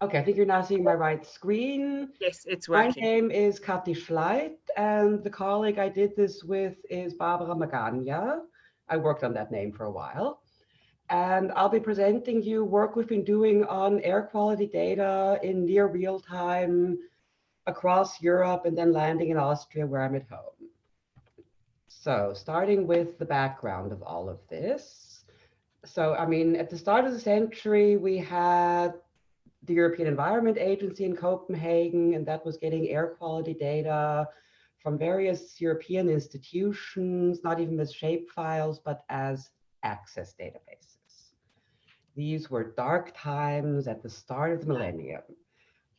Okay, I think you're now seeing my right screen. Yes, it's My working. name is Kati Schleit, and the colleague I did this with is Barbara Magana. I worked on that name for a while. And I'll be presenting you work we've been doing on air quality data in near real time across Europe and then landing in Austria where I'm at home. So starting with the background of all of this. So, I mean, at the start of the century, we had the European Environment Agency in Copenhagen, and that was getting air quality data from various European institutions, not even as shape files, but as access databases. These were dark times at the start of the millennium,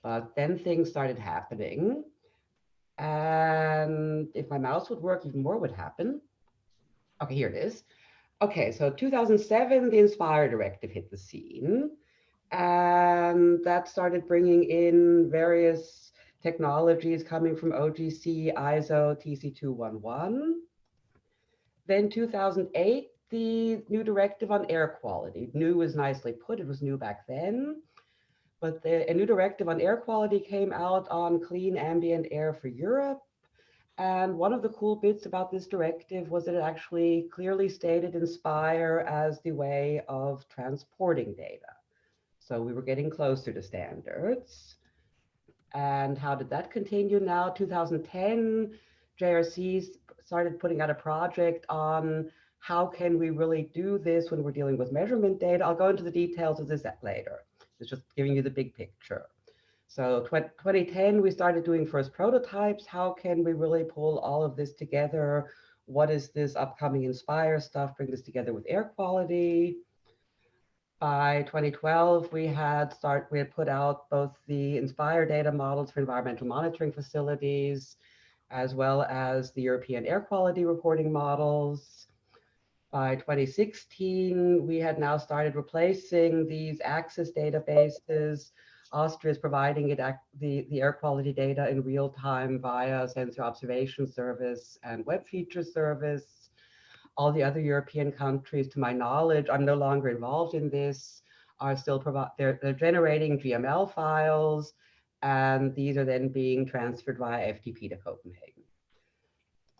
but then things started happening. And if my mouse would work, even more would happen. Okay, here it is. Okay, so 2007, the Inspire Directive hit the scene. And that started bringing in various technologies coming from OGC, ISO, TC211. Then 2008, the new directive on air quality. New is nicely put, it was new back then. But a new directive on air quality came out on clean ambient air for Europe. And one of the cool bits about this directive was that it actually clearly stated Inspire as the way of transporting data. So we were getting closer to standards. And how did that continue now? 2010, JRC started putting out a project on how can we really do this when we're dealing with measurement data. I'll go into the details of this later. It's just giving you the big picture. So 2010, we started doing first prototypes. How can we really pull all of this together? What is this upcoming Inspire stuff? Bring this together with air quality. By 2012, we had put out both the Inspire data models for environmental monitoring facilities, as well as the European air quality reporting models. By 2016, we had now started replacing these access databases. Austria is providing the air quality data in real time via sensor observation service and web feature service. All the other European countries, to my knowledge, I'm no longer involved in this, are still they're generating GML files, and these are then being transferred via FTP to Copenhagen.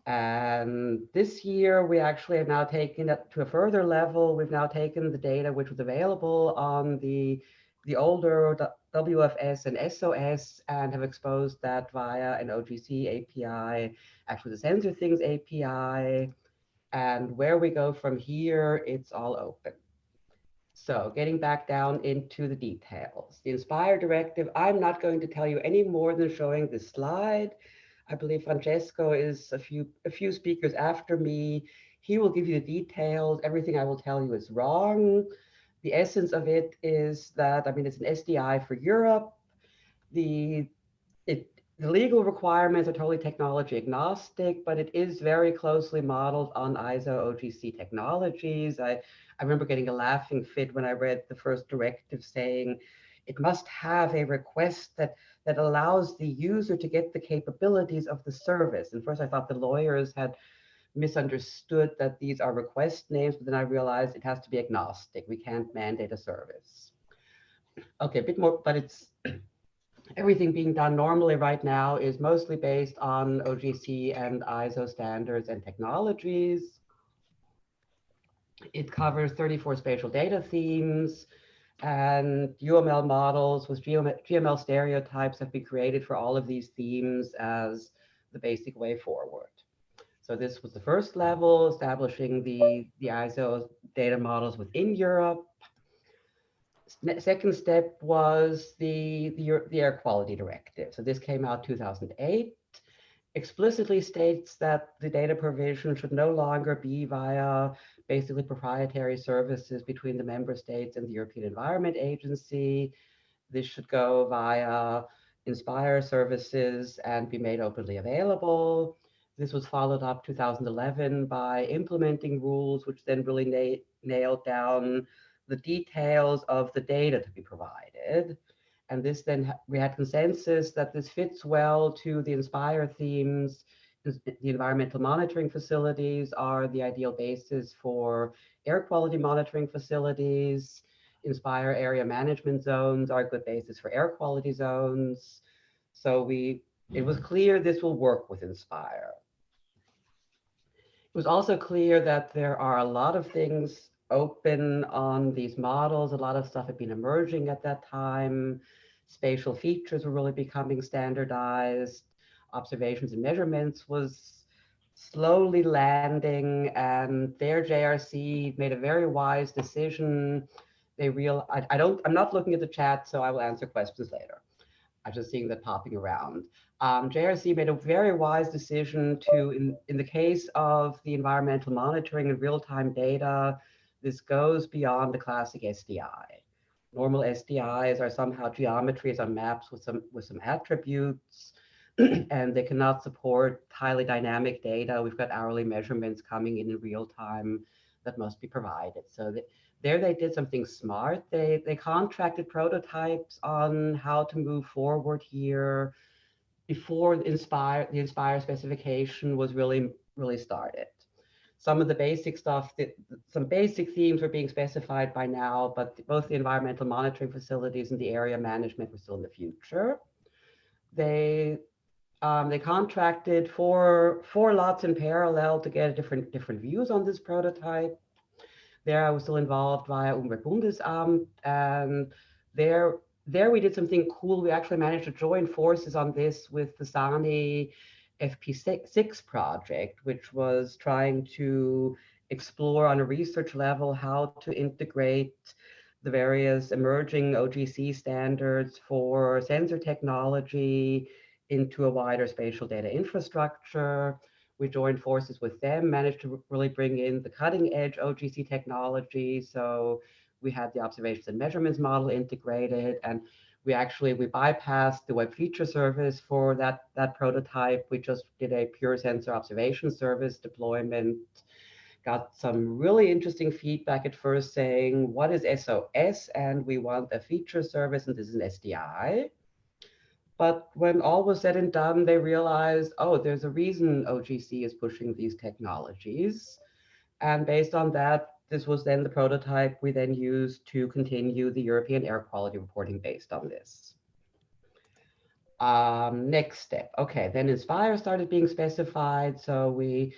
And this year, we actually have now taken it to a further level. We've now taken the data which was available on the older WFS and SOS and have exposed that via an OGC API, actually the Sensor Things API. And where we go from here, it's all open. So getting back down into the details. The Inspire directive, I'm not going to tell you any more than showing this slide. I believe Francesco is a few speakers after me. He will give you the details. Everything I will tell you is wrong. The essence of it is that, I mean, it's an SDI for Europe. The it the legal requirements are totally technology agnostic, but it is very closely modeled on ISO OGC technologies. I remember getting a laughing fit when I read the first directive saying it must have a request that allows the user to get the capabilities of the service. And first I thought the lawyers had misunderstood that these are request names, but then I realized it has to be agnostic. We can't mandate a service. Okay, a bit more, but it's everything being done normally right now is mostly based on OGC and ISO standards and technologies. It covers 34 spatial data themes, and UML models with GML stereotypes have been created for all of these themes as the basic way forward. So this was the first level, establishing the ISO data models within Europe. Second step was the air quality directive. So this came out 2008, explicitly states that the data provision should no longer be via basically proprietary services between the member states and the European Environment Agency. This should go via Inspire services and be made openly available. This was followed up 2011 by implementing rules, which then really nailed down the details of the data to be provided. And this then, we had consensus that this fits well to the Inspire themes. The environmental monitoring facilities are the ideal basis for air quality monitoring facilities. Inspire area management zones are a good basis for air quality zones. So it was clear this will work with Inspire. It was also clear that there are a lot of things open on these models. A lot of stuff had been emerging at that time. Spatial features were really becoming standardized. Observations and measurements was slowly landing, and their JRC made a very wise decision. I'm not looking at the chat, so I will answer questions later. I'm just seeing that popping around. JRC made a very wise decision to, in the case of the environmental monitoring and real-time data, this goes beyond the classic SDI. Normal SDIs are somehow geometries on maps with some attributes, and they cannot support highly dynamic data. We've got hourly measurements coming in real time that must be provided. So there they did something smart. They contracted prototypes on how to move forward here before the Inspire specification was really started. Some of the basic stuff, some basic themes were being specified by now, but both the environmental monitoring facilities and the area management were still in the future. They contracted four lots in parallel to get different views on this prototype. There I was still involved via Umweltbundesamt, and there we did something cool. We actually managed to join forces on this with the SANI FP6 project, which was trying to explore on a research level how to integrate the various emerging OGC standards for sensor technology into a wider spatial data infrastructure. We joined forces with them, managed to really bring in the cutting edge OGC technology. So we had the observations and measurements model integrated, and we bypassed the web feature service for that prototype. We just did a pure sensor observation service deployment. Got some really interesting feedback at first saying, what is SOS? And we want a feature service, and this is an SDI. But when all was said and done, they realized, oh, there's a reason OGC is pushing these technologies. And based on that, this was then the prototype we then used to continue the European air quality reporting based on this. Next step. Okay, then Inspire started being specified. So we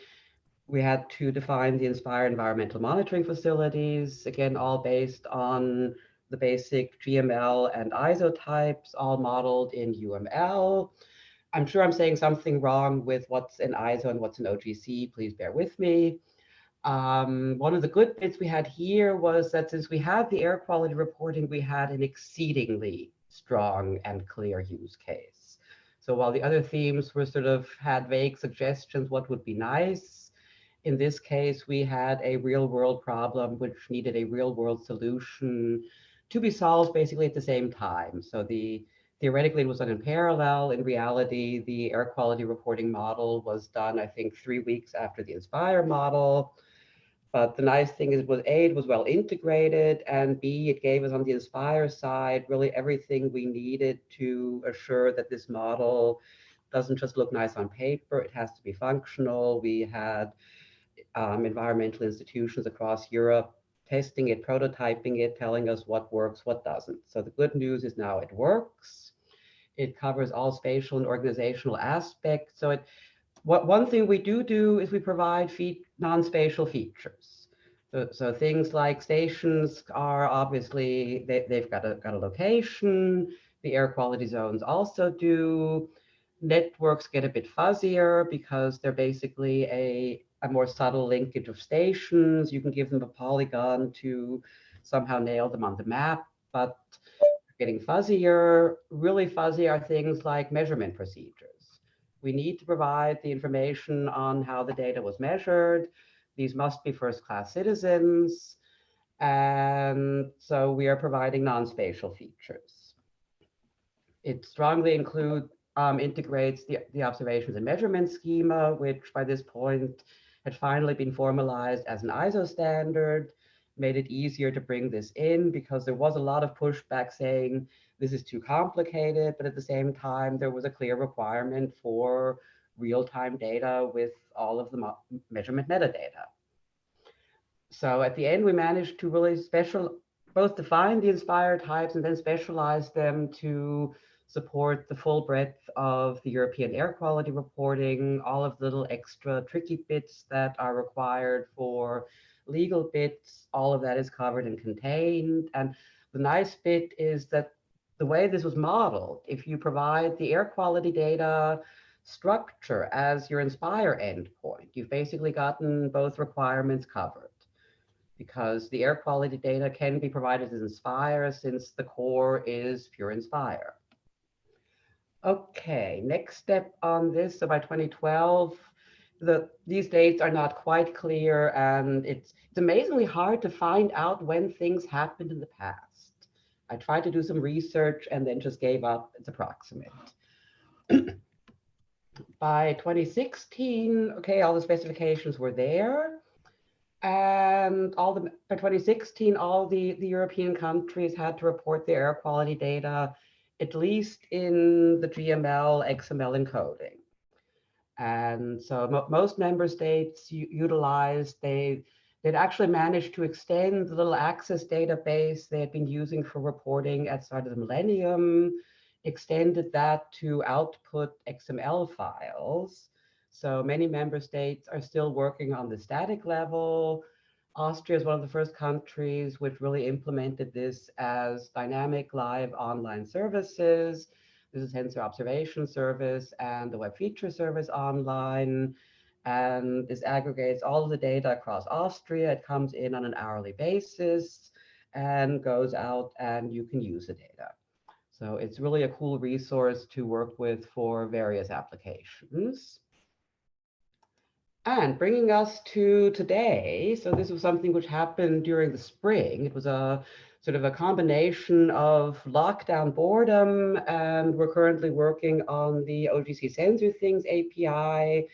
had to define the Inspire environmental monitoring facilities, again, all based on the basic GML and ISO types, all modeled in UML. I'm sure I'm saying something wrong with what's in ISO and what's in OGC. Please bear with me. One of the good bits we had here was that since we had the air quality reporting, we had an exceedingly strong and clear use case. So while the other themes were sort of had vague suggestions, what would be nice, in this case, we had a real world problem which needed a real world solution to be solved basically at the same time. So theoretically it was done in parallel. In reality, the air quality reporting model was done, I think, 3 weeks after the Inspire model. But the nice thing is, A, it was well integrated, and B, it gave us on the Inspire side really everything we needed to assure that this model doesn't just look nice on paper, it has to be functional. We had environmental institutions across Europe testing it, prototyping it, telling us what works, what doesn't. So the good news is now it works. It covers all spatial and organizational aspects. So one thing we do is we provide non-spatial features. So things like stations are obviously, they've got a location. The air quality zones also do. Networks get a bit fuzzier because they're basically a more subtle linkage of stations. You can give them a polygon to somehow nail them on the map, but getting fuzzier. Really fuzzy are things like measurement procedures. We need to provide the information on how the data was measured. These must be first-class citizens. And so we are providing non-spatial features. It strongly integrates the observations and measurement schema, which by this point had finally been formalized as an ISO standard, made it easier to bring this in because there was a lot of pushback saying this is too complicated, but at the same time, there was a clear requirement for real-time data with all of the measurement metadata. So at the end, we managed to really both define the Inspire types and then specialize them to support the full breadth of the European air quality reporting, all of the little extra tricky bits that are required for legal bits, all of that is covered and contained. And the nice bit is that the way this was modeled, if you provide the air quality data structure as your Inspire endpoint, you've basically gotten both requirements covered because the air quality data can be provided as Inspire since the core is pure Inspire. Okay, next step on this. So by 2012, these dates are not quite clear, and it's amazingly hard to find out when things happened in the past. I tried to do some research and then just gave up. It's approximate. By 2016, okay, all the specifications were there. And by 2016, all the European countries had to report their air quality data, at least in the GML, XML encoding. And so most member states utilized, they'd actually managed to extend the little Access database they had been using for reporting at the start of the millennium, extended that to output XML files. So many member states are still working on the static level. Austria is one of the first countries which really implemented this as dynamic live online services. There's a sensor observation service and the web feature service online. And this aggregates all of the data across Austria. It comes in on an hourly basis and goes out and you can use the data. So it's really a cool resource to work with for various applications. And bringing us to today, so this was something which happened during the spring. It was a sort of a combination of lockdown boredom, and we're currently working on the OGC Sensor Things API.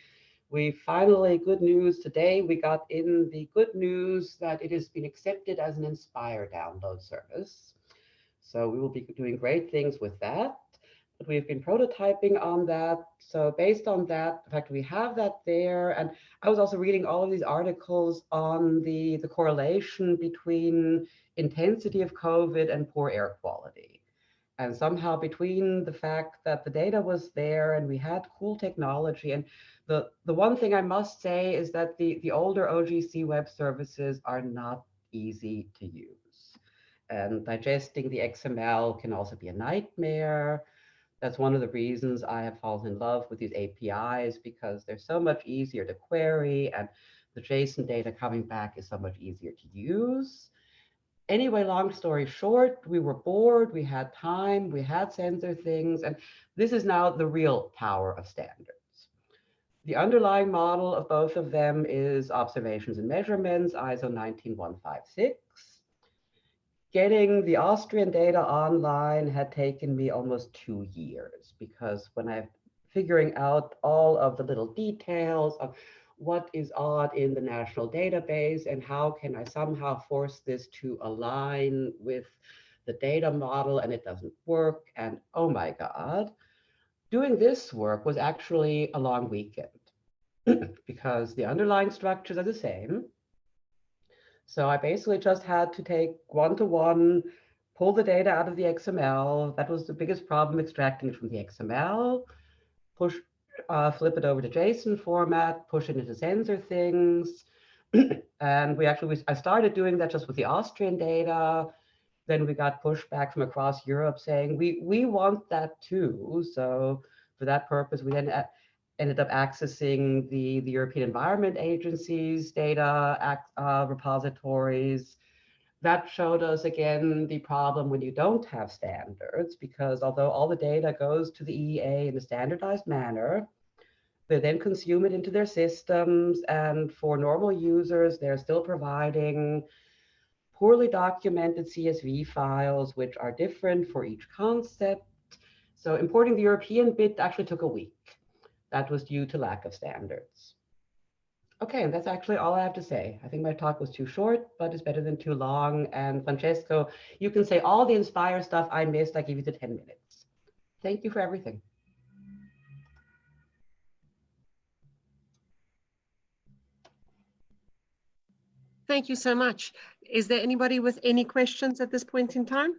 We finally, good news today, we got in the good news that it has been accepted as an Inspire download service. So we will be doing great things with that. But we've been prototyping on that. So based on that, in fact, we have that there. And I was also reading all of these articles on the correlation between intensity of COVID and poor air quality. And somehow between the fact that the data was there and we had cool technology, and the one thing I must say is that the older OGC web services are not easy to use. And digesting the XML can also be a nightmare. That's one of the reasons I have fallen in love with these APIs, because they're so much easier to query and the JSON data coming back is so much easier to use. Anyway, long story short, we were bored, we had time, we had Sensor Things, and this is now the real power of standards. The underlying model of both of them is observations and measurements, ISO 19156. Getting the Austrian data online had taken me almost 2 years, because when I'm figuring out all of the little details of what is odd in the national database and how can I somehow force this to align with the data model, and it doesn't work. And oh my God, doing this work was actually a long weekend because the underlying structures are the same. So I basically just had to take one-to-one, pull the data out of the XML. That was the biggest problem, extracting it from the XML, flip it over to JSON format, push it into Sensor Things. And I started doing that just with the Austrian data. Then we got pushback from across Europe saying, we want that too. So for that purpose, we then ended up accessing the European Environment Agency's data repositories. That showed us again the problem when you don't have standards, because although all the data goes to the EEA in a standardized manner, they then consume it into their systems, and for normal users, they're still providing poorly documented CSV files, which are different for each concept. So importing the European bit actually took a week. That was due to lack of standards. Okay, and that's actually all I have to say. I think my talk was too short, but it's better than too long. And Francesco, you can say all the Inspire stuff I missed. I give you the 10 minutes. Thank you for everything. Thank you so much. Is there anybody with any questions at this point in time?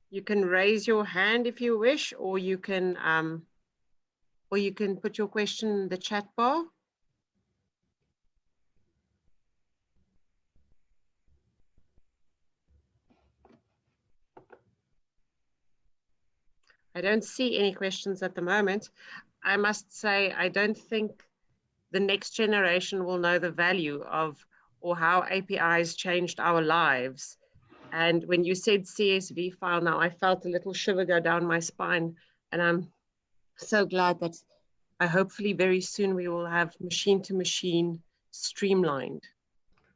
You can raise your hand if you wish, or you can put your question in the chat bar. I don't see any questions at the moment. I must say, I don't think the next generation will know the value of or how APIs changed our lives. And when you said CSV file now, I felt a little shiver go down my spine. And I'm so glad that hopefully very soon we will have machine to machine streamlined.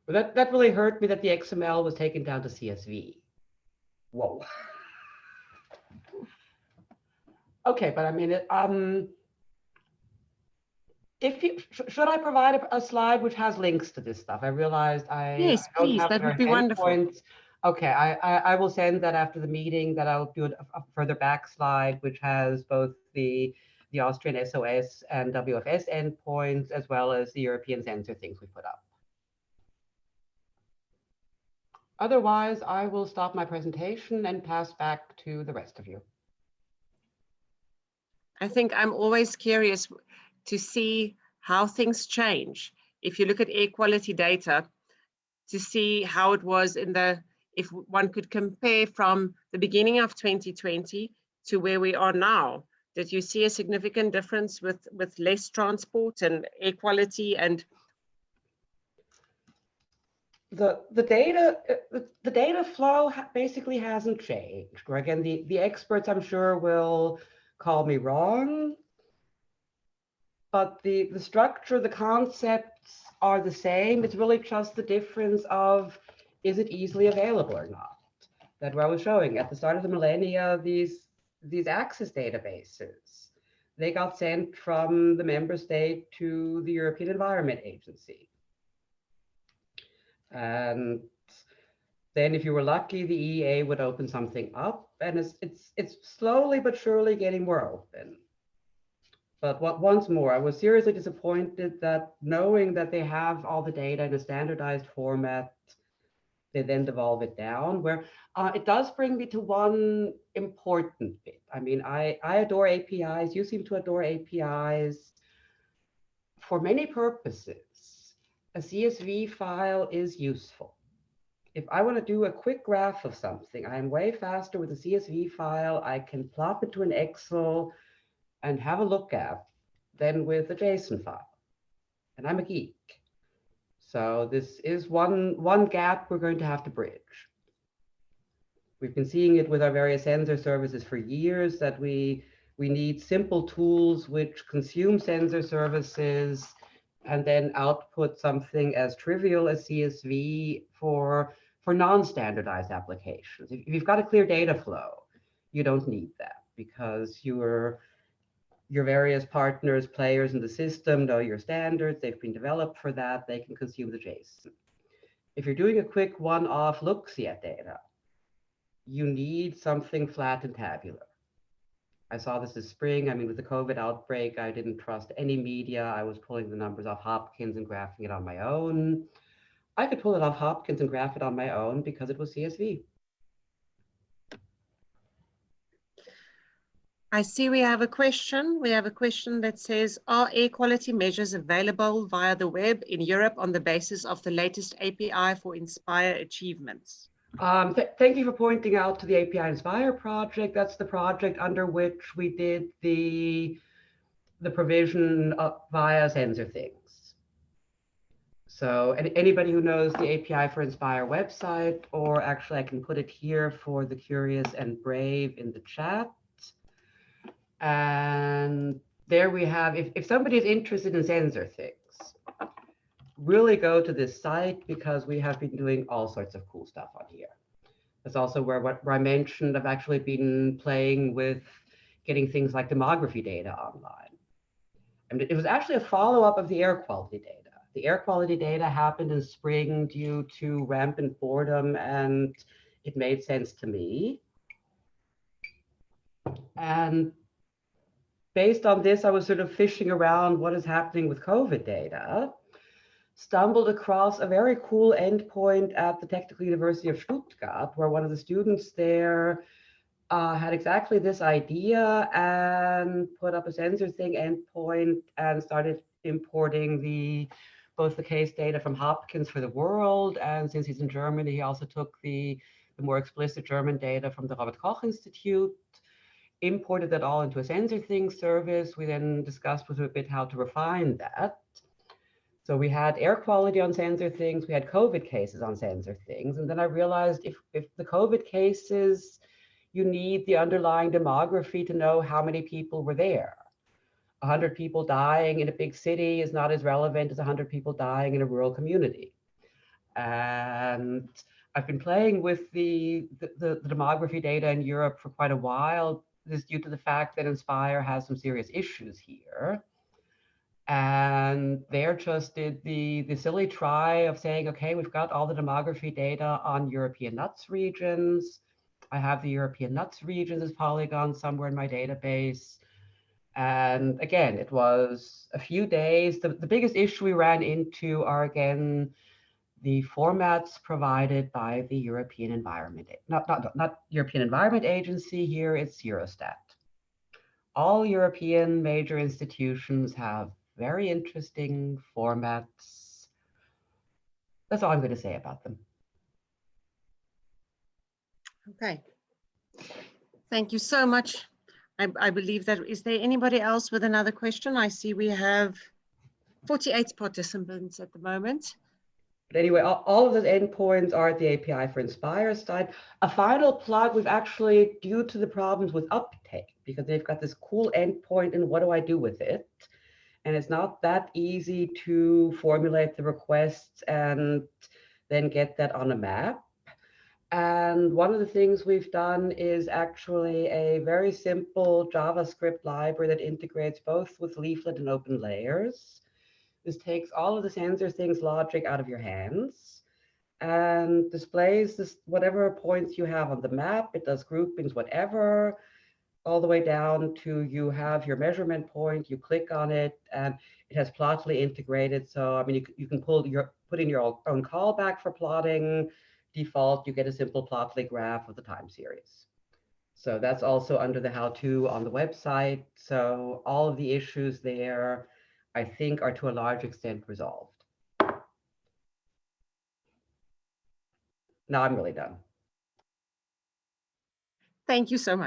Well, that really hurt me that the XML was taken down to CSV. Whoa. Okay, but I mean, if you should I provide a slide which has links to this stuff? I realized Yes, I don't please, have that would be endpoints. wonderful. Okay, I will send that after the meeting. That I'll do a further back slide which has both the Austrian SOS and WFS endpoints as well as the European sensor things we put up. Otherwise, I will stop my presentation and pass back to the rest of you. I think I'm always curious to see how things change. If you look at air quality data, to see how it was if one could compare from the beginning of 2020 to where we are now. Did you see a significant difference with less transport and air quality? And the data flow basically hasn't changed. Or again, the experts I'm sure will call me wrong, but the structure, the concepts are the same. It's really just the difference of, is it easily available or not? That what I was showing at the start of the millennia, these access databases, they got sent from the member state to the European Environment Agency. And then if you were lucky, the EEA would open something up, and it's slowly but surely getting more open. But once more, I was seriously disappointed that knowing that they have all the data in a standardized format, they then devolve it down, where it does bring me to one important bit. I mean, I adore APIs. You seem to adore APIs. For many purposes, a CSV file is useful. If I want to do a quick graph of something, I am way faster with a CSV file. I can plop it to an Excel and have a look at than with a JSON file. And I'm a geek. So this is one gap we're going to have to bridge. We've been seeing it with our various sensor services for years, that we need simple tools which consume sensor services and then output something as trivial as CSV for non-standardized applications. If you've got a clear data flow, you don't need that, because your various partners, players in the system know your standards. They've been developed for that. They can consume the JSON. If you're doing a quick one-off look-see at data, you need something flat and tabular. I saw this this spring. I mean, with the COVID outbreak, I didn't trust any media. I was pulling the numbers off Hopkins and graphing it on my own. I could pull it off Hopkins and graph it on my own because it was CSV. I see we have a question. We have a question that says, are air quality measures available via the web in Europe on the basis of the latest API for Inspire achievements? Thank you for pointing out to the API Inspire project. That's the project under which we did the provision via sensor things. So anybody who knows the API for Inspire website, or actually I can put it here for the curious and brave in the chat. And there we have, if somebody is interested in sensor things, really go to this site, because we have been doing all sorts of cool stuff on here. That's also where I mentioned I've actually been playing with getting things like demography data online. And it was actually a follow-up of the air quality data. The air quality data happened in spring due to rampant boredom, and it made sense to me. And based on this, I was sort of fishing around what is happening with COVID data, stumbled across a very cool endpoint at the Technical University of Stuttgart, where one of the students there had exactly this idea and put up a sensor thing endpoint and started importing both the case data from Hopkins for the world, and since he's in Germany, he also took the more explicit German data from the Robert Koch Institute, imported that all into a sensor thing service. We then discussed with him a bit how to refine that. So we had air quality on sensor things, we had COVID cases on sensor things, and then I realized if the COVID cases, you need the underlying demography to know how many people were there. 100 people dying in a big city is not as relevant as 100 people dying in a rural community. And I've been playing with the demography data in Europe for quite a while. This is due to the fact that Inspire has some serious issues here. And there just did the silly try of saying, okay, we've got all the demography data on European NUTS regions. I have the European NUTS regions as polygons somewhere in my database. And again, it was a few days. The biggest issue we ran into are, again, the formats provided by the European Environment, not European Environment Agency here, it's Eurostat. All European major institutions have very interesting formats. That's all I'm going to say about them. Okay. Thank you so much. I believe that, is there anybody else with another question? I see we have 48 participants at the moment. But anyway, all of those endpoints are at the API for Inspire side. A final plug, we've actually, due to the problems with uptake, because they've got this cool endpoint and what do I do with it? And it's not that easy to formulate the requests and then get that on a map. And one of the things we've done is actually a very simple JavaScript library that integrates both with Leaflet and OpenLayers. This takes all of the sensor things logic out of your hands and displays this whatever points you have on the map. It does groupings, whatever, all the way down to you have your measurement point, you click on it, and it has Plotly integrated. So, I mean, you can put in your own callback for plotting. Default, you get a simple Plotly graph of the time series. So that's also under the how-to on the website. So all of the issues there, I think, are to a large extent resolved. Now I'm really done. Thank you so much.